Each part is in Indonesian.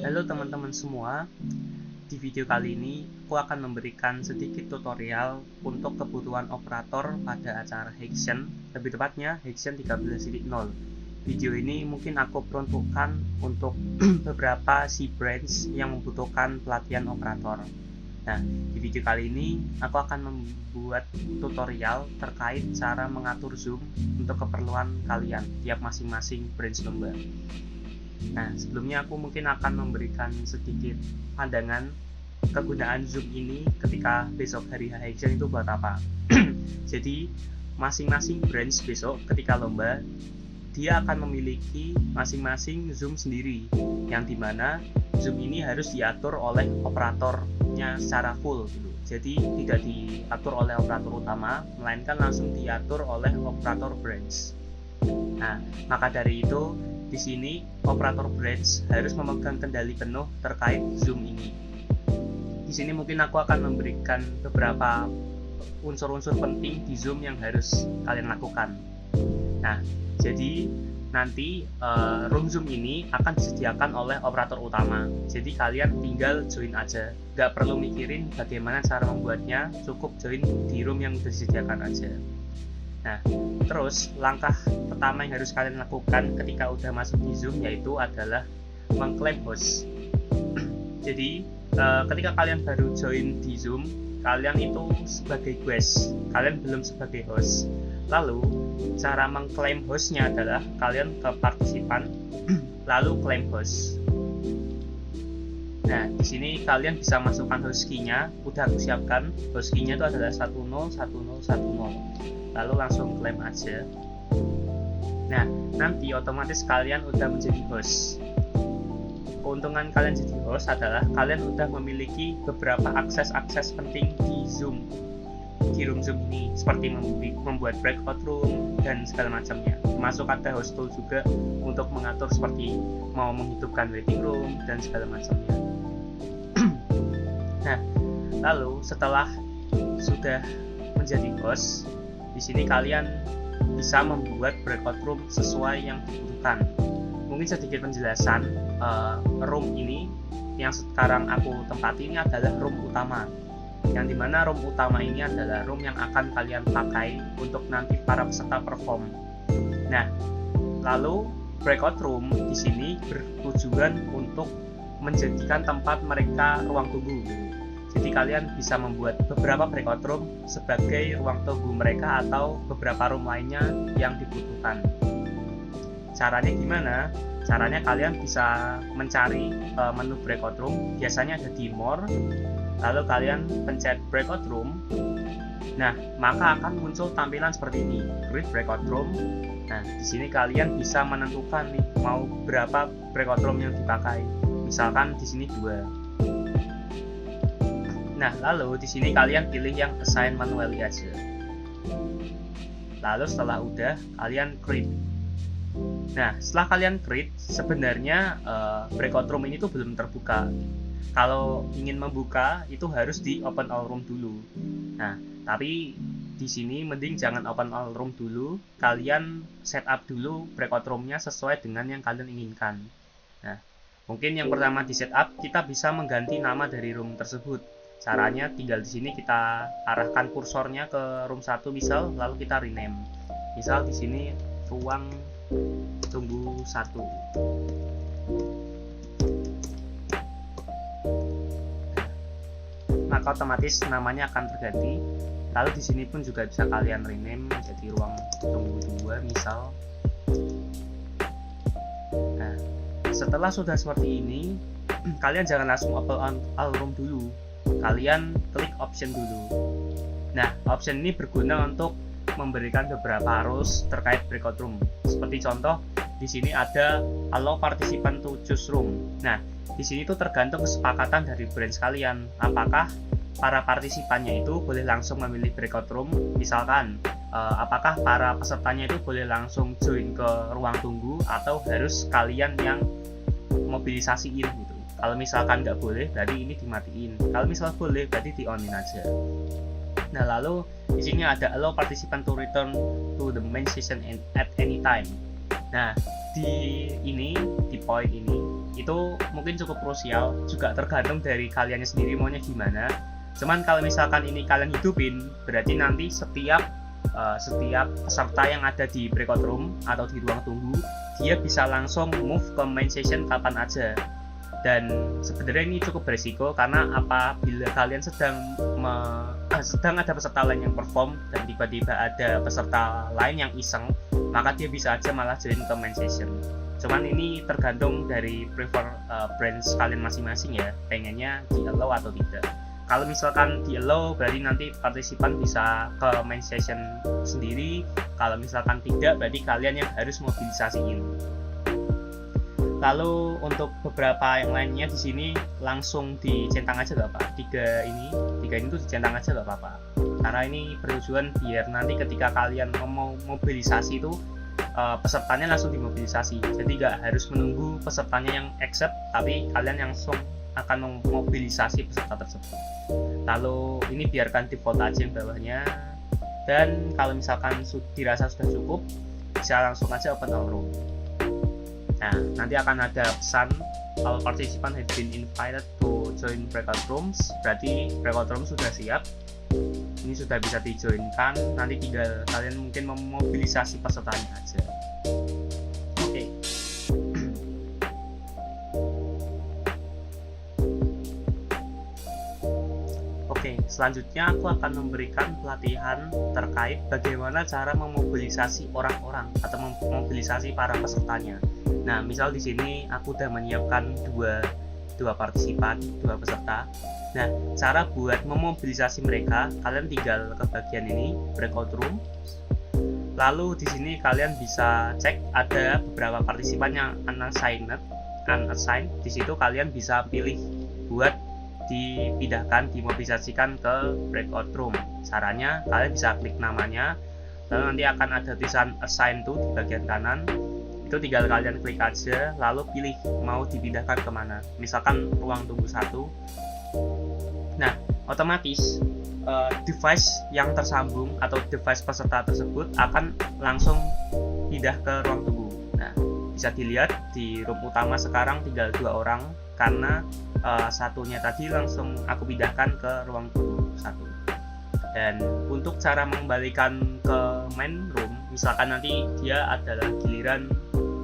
Halo teman-teman semua, di video kali ini aku akan memberikan sedikit tutorial untuk kebutuhan operator pada acara Hexen, lebih tepatnya Hexen 13.0. Video ini mungkin aku peruntukkan untuk beberapa C-branch yang membutuhkan pelatihan operator. Nah, di video kali ini aku akan membuat tutorial terkait cara mengatur zoom untuk keperluan kalian tiap masing-masing branch lomba. Nah, sebelumnya aku mungkin akan memberikan sedikit pandangan kegunaan zoom ini ketika besok hari Hexen itu buat apa. Jadi, masing-masing branch besok ketika lomba, dia akan memiliki masing-masing zoom sendiri, yang dimana zoom ini harus diatur oleh operatornya secara full gitu. Jadi, tidak diatur oleh operator utama, melainkan langsung diatur oleh operator branch. Nah, maka dari itu di sini operator branch harus memegang kendali penuh terkait zoom ini. Di sini mungkin aku akan memberikan beberapa unsur-unsur penting di zoom yang harus kalian lakukan. Nah, jadi nanti room zoom ini akan disediakan oleh operator utama. Jadi kalian tinggal join aja, nggak perlu mikirin bagaimana cara membuatnya, cukup join di room yang disediakan aja. Nah, terus langkah pertama yang harus kalian lakukan ketika udah masuk di Zoom yaitu adalah mengklaim host. Jadi, ketika kalian baru join di Zoom, kalian itu sebagai guest, kalian belum sebagai host. Lalu, cara mengklaim hostnya adalah kalian ke partisipan, lalu klaim host. Nah, di sini kalian bisa masukkan host key-nya, udah aku siapkan. Host key-nya itu adalah 101010. Lalu langsung klaim aja. Nah, nanti otomatis kalian udah menjadi host. Keuntungan kalian jadi host adalah kalian udah memiliki beberapa akses-akses penting di Zoom, di room Zoom ini, seperti membuat breakout room dan segala macamnya. Termasuk ada host tool juga untuk mengatur seperti mau menghidupkan waiting room dan segala macamnya. Nah, lalu setelah sudah menjadi host, di sini kalian bisa membuat breakout room sesuai yang dibutuhkan. Mungkin sedikit penjelasan, room ini yang sekarang aku tempati ini adalah room utama. Yang dimana room utama ini adalah room yang akan kalian pakai untuk nanti para peserta perform. Nah, lalu breakout room di sini bertujuan untuk menjadikan tempat mereka ruang tunggu. Jadi kalian bisa membuat beberapa breakout room sebagai ruang tunggu mereka atau beberapa room lainnya yang dibutuhkan. Caranya gimana? Caranya kalian bisa mencari menu breakout room, biasanya ada di more, lalu kalian pencet breakout room. Nah, maka akan muncul tampilan seperti ini, create breakout room. Nah, di sini kalian bisa menentukan nih mau berapa breakout room yang dipakai. Misalkan di sini 2. Nah, lalu di sini kalian pilih yang assign manually aja. Lalu setelah udah, kalian create. Nah, setelah kalian create, sebenarnya breakout room ini tuh belum terbuka. Kalau ingin membuka, itu harus di open all room dulu. Nah, tapi di sini mending jangan open all room dulu. Kalian setup dulu breakout roomnya sesuai dengan yang kalian inginkan. Nah, mungkin yang pertama di setup, kita bisa mengganti nama dari room tersebut. Caranya tinggal di sini kita arahkan kursornya ke room 1 misal, lalu kita rename. Misal di sini ruang tunggu 1. Maka otomatis namanya akan terganti. Lalu di sini pun juga bisa kalian rename menjadi ruang tunggu 2 misal. Nah, setelah sudah seperti ini, kalian jangan langsung open all room dulu. Kalian klik option dulu. Nah, option ini berguna untuk memberikan beberapa rules terkait breakout room. Seperti contoh, di sini ada allow participant to choose room. Nah, di sini tuh tergantung kesepakatan dari branch kalian. Apakah para partisipannya itu boleh langsung memilih breakout room? Misalkan, apakah para pesertanya itu boleh langsung join ke ruang tunggu atau harus kalian yang mobilisasiin gitu. Kalau misalkan nggak boleh, berarti ini dimatiin. Kalau misalnya boleh, berarti di-on-in aja. Nah, lalu di sini ada allow participant to return to the main session at any time. Nah, di poin ini itu mungkin cukup krusial, juga tergantung dari kaliannya sendiri maunya gimana. Cuman kalau misalkan ini kalian hidupin, berarti nanti setiap peserta yang ada di breakout room atau di ruang tunggu, dia bisa langsung move ke main session kapan aja. Dan sebenarnya ini cukup berisiko karena apabila kalian sedang ada peserta lain yang perform dan tiba-tiba ada peserta lain yang iseng, maka dia bisa aja malah join ke main session. Cuman ini tergantung dari brands kalian masing-masing ya, pengennya di allow atau tidak. Kalau misalkan di allow, berarti nanti partisipan bisa ke main session sendiri. Kalau misalkan tidak, berarti kalian yang harus mobilisasiin. Lalu untuk beberapa yang lainnya di sini langsung dicentang aja gak apa? Tiga ini tuh dicentang aja gak apa-apa. Karena ini bertujuan biar nanti ketika kalian mau mobilisasi itu pesertanya langsung dimobilisasi. Jadi gak harus menunggu pesertanya yang accept, tapi kalian langsung akan memobilisasi peserta tersebut. Lalu ini biarkan default aja yang bawahnya, dan kalau misalkan dirasa sudah cukup, bisa langsung aja open all room. Nah, nanti akan ada pesan all participants have been invited to join breakout rooms. Berarti breakout room sudah siap, ini sudah bisa dijoinkan. Nanti tinggal kalian mungkin memobilisasi pesertanya aja. Oke, selanjutnya aku akan memberikan pelatihan terkait bagaimana cara memobilisasi orang-orang atau memobilisasi para pesertanya. Nah, misal di sini aku udah menyiapkan dua peserta. Nah, cara buat memobilisasi mereka, kalian tinggal ke bagian ini, breakout room. Lalu di sini kalian bisa cek ada beberapa partisipan yang unassigned. Di situ kalian bisa pilih buat dimobilisasikan ke breakout room. Caranya kalian bisa klik namanya, lalu nanti akan ada tulisan assign to di bagian kanan. Itu tinggal kalian klik aja, lalu pilih mau dipindahkan kemana, misalkan ruang tunggu 1. Nah, otomatis device yang tersambung atau device peserta tersebut akan langsung pindah ke ruang tunggu. Nah, bisa dilihat di room utama sekarang tinggal 2 orang karena satunya tadi langsung aku pindahkan ke ruang tunggu 1. Dan untuk cara mengembalikan ke main room, misalkan nanti dia adalah giliran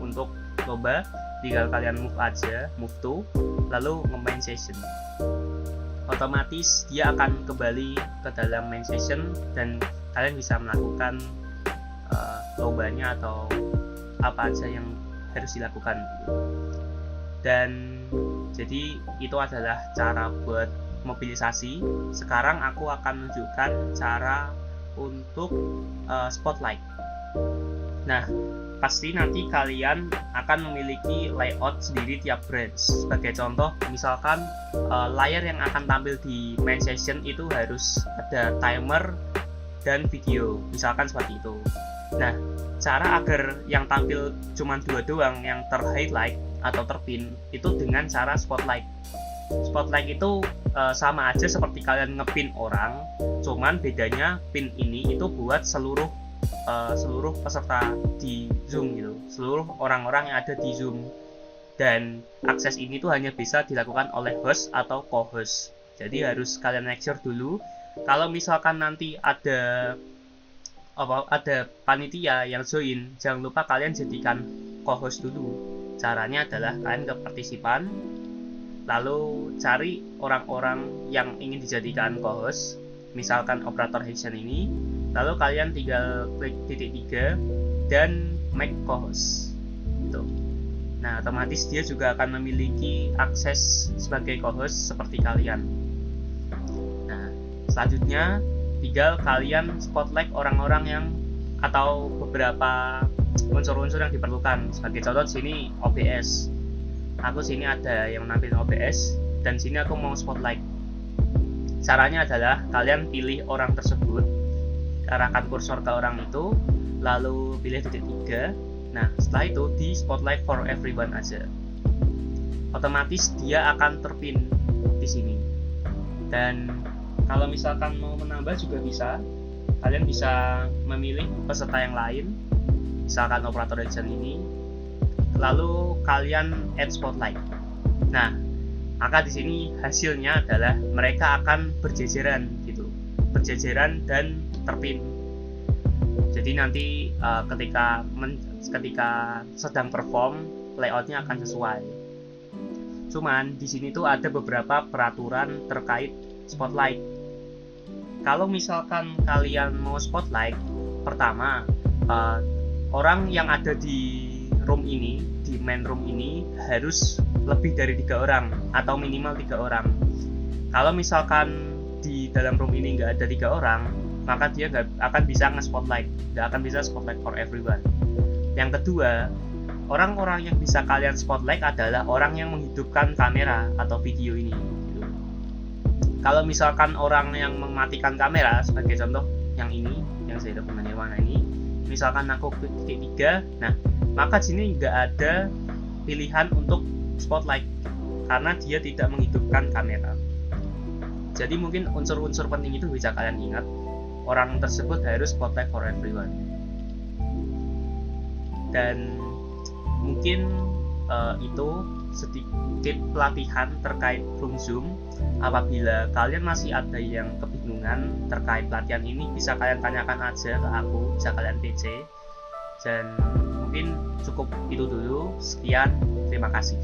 untuk lomba, tinggal kalian move to, lalu nge-main session. Otomatis dia akan kembali ke dalam main session dan kalian bisa melakukan lombanya atau apa aja yang harus dilakukan. Dan jadi itu adalah cara buat mobilisasi. Sekarang aku akan menunjukkan cara untuk spotlight. Nah, pasti nanti kalian akan memiliki layout sendiri tiap branch. Sebagai contoh, misalkan layar yang akan tampil di main session itu harus ada timer dan video, misalkan seperti itu. Nah, cara agar yang tampil cuma 2 doang yang ter-highlight atau terpin itu dengan cara spotlight. Spotlight itu sama aja seperti kalian ngepin orang, cuman bedanya pin ini itu buat seluruh peserta di Zoom gitu, seluruh orang-orang yang ada di Zoom. Dan akses ini tuh hanya bisa dilakukan oleh host atau co-host. Jadi harus kalian make sure dulu kalau misalkan nanti ada panitia yang join, jangan lupa kalian jadikan co-host dulu. Caranya adalah kalian ke partisipan, lalu cari orang-orang yang ingin dijadikan co-host, misalkan operator Hexen ini, lalu kalian tinggal klik titik 3 dan make co-host gitu. Nah, otomatis dia juga akan memiliki akses sebagai co-host seperti kalian. Nah, selanjutnya tinggal kalian spotlight orang-orang yang atau beberapa unsur-unsur yang diperlukan. Sebagai contoh di sini OBS. Aku sini ada yang nampilin OBS dan sini aku mau spotlight. Caranya adalah kalian pilih orang tersebut, arahkan kursor ke orang itu, lalu pilih titik 3. Nah, setelah itu di spotlight for everyone aja. Otomatis dia akan terpin di sini. Dan kalau misalkan mau menambah juga bisa. Kalian bisa memilih peserta yang lain, misalkan operator agent ini, lalu kalian add spotlight. Nah, maka di sini hasilnya adalah mereka akan berjejeran gitu, berjejeran dan terpin. Jadi nanti ketika sedang perform, layoutnya akan sesuai. Cuman di sini tuh ada beberapa peraturan terkait spotlight. Kalau misalkan kalian mau spotlight, pertama orang yang ada di room ini, di main room ini harus lebih dari 3 orang atau minimal 3 orang. Kalau misalkan di dalam room ini nggak ada 3 orang, maka dia nggak akan bisa nge-spotlight, nggak akan bisa spotlight for everyone. Yang kedua, orang-orang yang bisa kalian spotlight adalah orang yang menghidupkan kamera atau video ini. Kalau misalkan orang yang mematikan kamera, sebagai contoh yang ini, yang saya dokumen warna ini, misalkan aku klik titik 3, nah maka di sini nggak ada pilihan untuk spotlight karena dia tidak menghidupkan kamera. Jadi mungkin unsur-unsur penting itu bisa kalian ingat. Orang tersebut harus spotlight for everyone. Dan mungkin itu sedikit pelatihan terkait room zoom. Apabila kalian masih ada yang kebingungan terkait pelatihan ini, bisa kalian tanyakan aja ke aku, bisa kalian PC. Dan mungkin cukup itu dulu. Sekian, terima kasih.